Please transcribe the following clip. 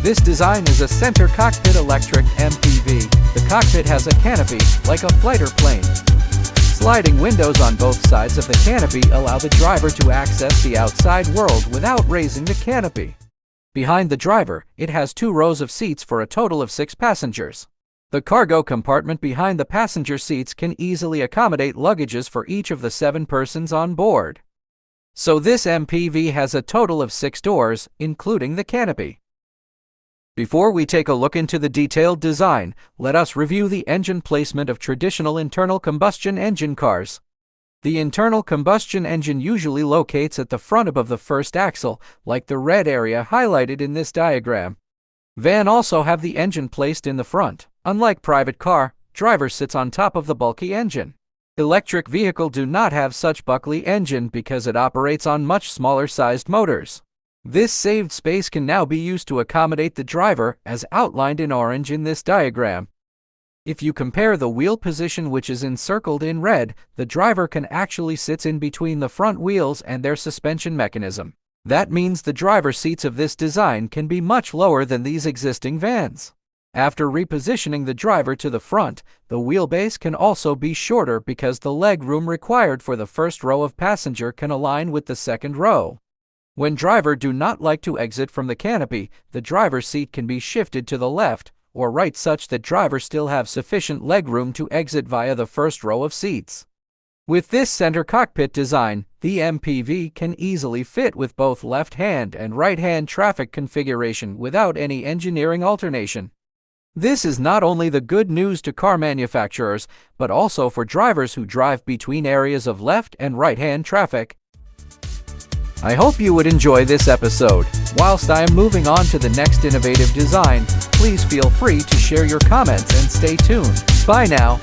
This design is a center cockpit electric MPV. The cockpit has a canopy, like a fighter plane. Sliding windows on both sides of the canopy allow the driver to access the outside world without raising the canopy. Behind the driver, it has 2 rows of seats for a total of 6 passengers. The cargo compartment behind the passenger seats can easily accommodate luggages for each of the 7 persons on board. So this MPV has a total of 6 doors, including the canopy. Before we take a look into the detailed design, let us review the engine placement of traditional internal combustion engine cars. The internal combustion engine usually locates at the front above the first axle, like the red area highlighted in this diagram. Van also have the engine placed in the front. Unlike private car, driver sits on top of the bulky engine. Electric vehicle do not have such bulky engine because it operates on much smaller sized motors. This saved space can now be used to accommodate the driver, as outlined in orange in this diagram. If you compare the wheel position, which is encircled in red, the driver can actually sit in between the front wheels and their suspension mechanism. That means the driver seats of this design can be much lower than these existing vans. After repositioning the driver to the front, the wheelbase can also be shorter because the leg room required for the first row of passenger can align with the second row. When driver do not like to exit from the canopy, the driver's seat can be shifted to the left or right such that driver still have sufficient leg room to exit via the first row of seats. With this center cockpit design, the MPV can easily fit with both left-hand and right-hand traffic configuration without any engineering alternation. This is not only the good news to car manufacturers, but also for drivers who drive between areas of left and right-hand traffic. I hope you would enjoy this episode. Whilst I am moving on to the next innovative design, please feel free to share your comments and stay tuned. Bye now.